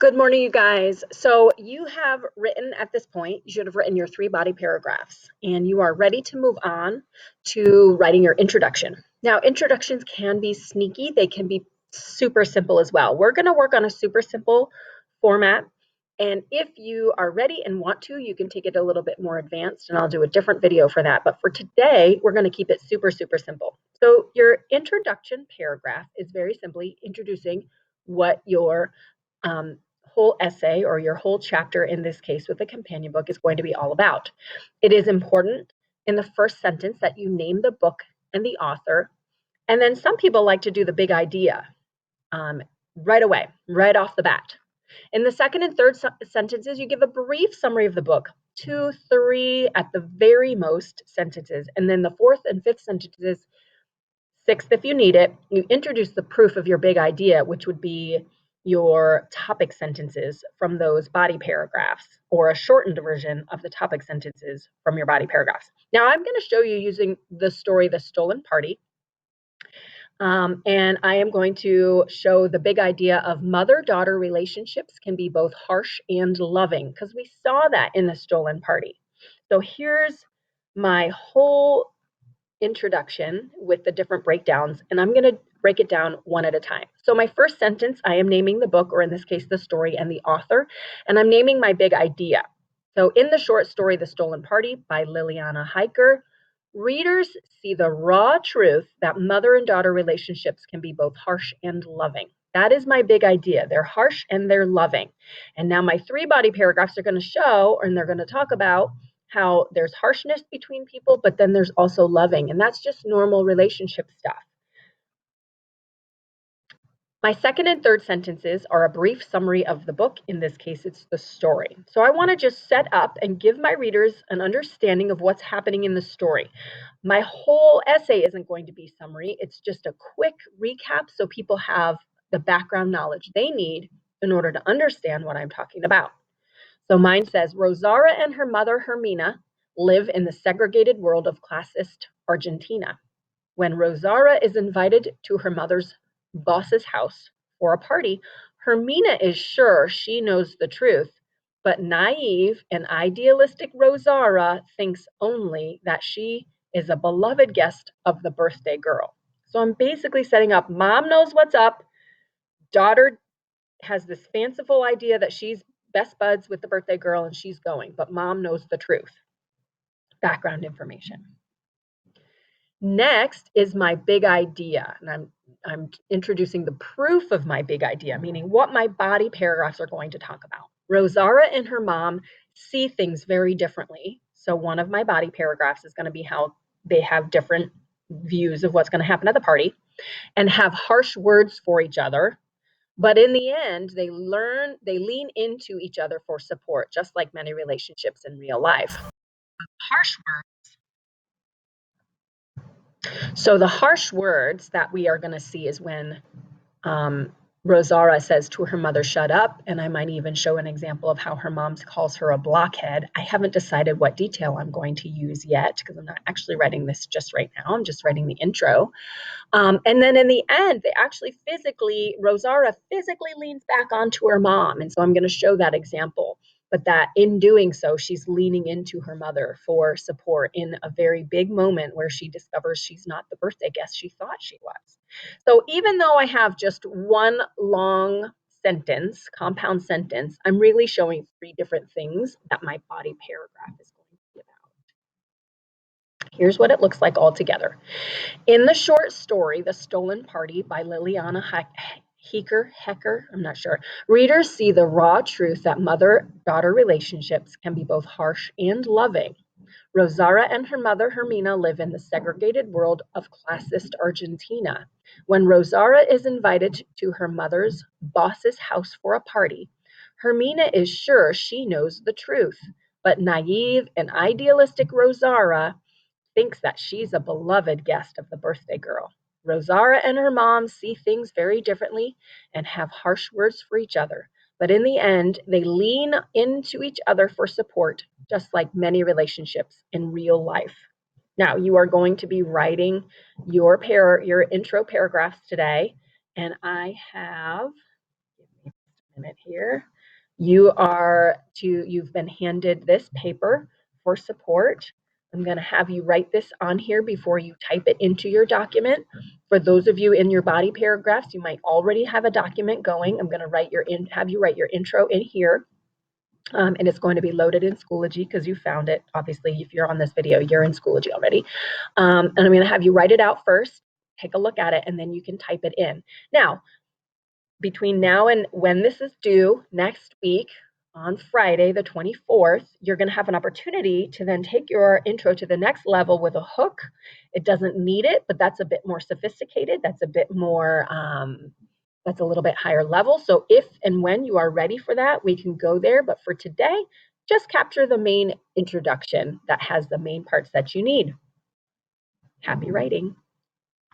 Good morning, you guys. So you have written at this point, you should have written your 3 body paragraphs, and you are ready to move on to writing your introduction. Now, introductions can be sneaky. They can be super simple as well. We're going to work on a super simple format. And if you are ready and want to, you can take it a little bit more advanced, and I'll do a different video for that. But for today, we're going to keep it super, super simple. So your introduction paragraph is very simply introducing what your whole essay or your whole chapter, in this case with the companion book, is going to be all about. It is important in the first sentence that you name the book and the author. And then some people like to do the big idea right away, right off the bat. In the second and third sentences, you give a brief summary of the book, 2, 3 at the very most sentences. And then the fourth and fifth sentences, sixth if you need it, you introduce the proof of your big idea, which would be your topic sentences from those body paragraphs, or a shortened version of the topic sentences from your body paragraphs. Now, I'm going to show you using the story, The Stolen Party. And I am going to show the big idea of mother-daughter relationships can be both harsh and loving, because we saw that in The Stolen Party. So here's my whole introduction with the different breakdowns, and I'm going to break it down one at a time. So my first sentence, I am naming the book, or in this case, the story and the author, and I'm naming my big idea. So in the short story, The Stolen Party by Liliana Hiker, readers see the raw truth that mother and daughter relationships can be both harsh and loving. That is my big idea. They're harsh and they're loving. And now my 3 body paragraphs are going to show, and they're going to talk about how there's harshness between people, but then there's also loving, and that's just normal relationship stuff. My second and third sentences are a brief summary of the book. In this case, it's the story. So I want to just set up and give my readers an understanding of what's happening in the story. My whole essay isn't going to be summary. It's just a quick recap so people have the background knowledge they need in order to understand what I'm talking about. So mine says, Rosara and her mother, Hermina, live in the segregated world of classist Argentina. When Rosara is invited to her mother's boss's house for a party, Hermina is sure she knows the truth, but naive and idealistic Rosara thinks only that she is a beloved guest of the birthday girl. So I'm basically setting up, mom knows what's up, daughter has this fanciful idea that she's best buds with the birthday girl and she's going, but mom knows the truth. Background information. Next is my big idea, and I'm introducing the proof of my big idea, meaning what my body paragraphs are going to talk about. Rosara and her mom see things very differently. So one of my body paragraphs is going to be how they have different views of what's going to happen at the party and have harsh words for each other. But in the end, they lean into each other for support, just like many relationships in real life. Harsh words. So the harsh words that we are going to see is when Rosara says to her mother, shut up. And I might even show an example of how her mom calls her a blockhead. I haven't decided what detail I'm going to use yet because I'm not actually writing this just right now. I'm just writing the intro. And then in the end, Rosara physically leans back onto her mom. And so I'm going to show that example. But that in doing so, she's leaning into her mother for support in a very big moment where she discovers she's not the birthday guest she thought she was. So even though I have just one long sentence, compound sentence, I'm really showing 3 different things that my body paragraph is going to be about. Here's what it looks like all together. In the short story, The Stolen Party by Liliana Hecker, I'm not sure, readers see the raw truth that mother-daughter relationships can be both harsh and loving. Rosara and her mother, Hermina, live in the segregated world of classist Argentina. When Rosara is invited to her mother's boss's house for a party, Hermina is sure she knows the truth, but naive and idealistic Rosara thinks that she's a beloved guest of the birthday girl. Rosara and her mom see things very differently and have harsh words for each other. But in the end, they lean into each other for support, just like many relationships in real life. Now, you are going to be writing your intro paragraphs today, and I have, give me a here. You've been handed this paper for support. I'm going to have you write this on here before you type it into your document. For those of you in your body paragraphs, you might already have a document going. I'm going to have you write your intro in here. And it's going to be loaded in Schoology because you found it. Obviously, if you're on this video, you're in Schoology already. And I'm going to have you write it out first, take a look at it, and then you can type it in. Now, between now and when this is due next week, on Friday, the 24th, you're going to have an opportunity to then take your intro to the next level with a hook. It doesn't need it, but that's a bit more sophisticated. That's a bit more, that's a little bit higher level. So if and when you are ready for that, we can go there. But for today, just capture the main introduction that has the main parts that you need. Happy writing.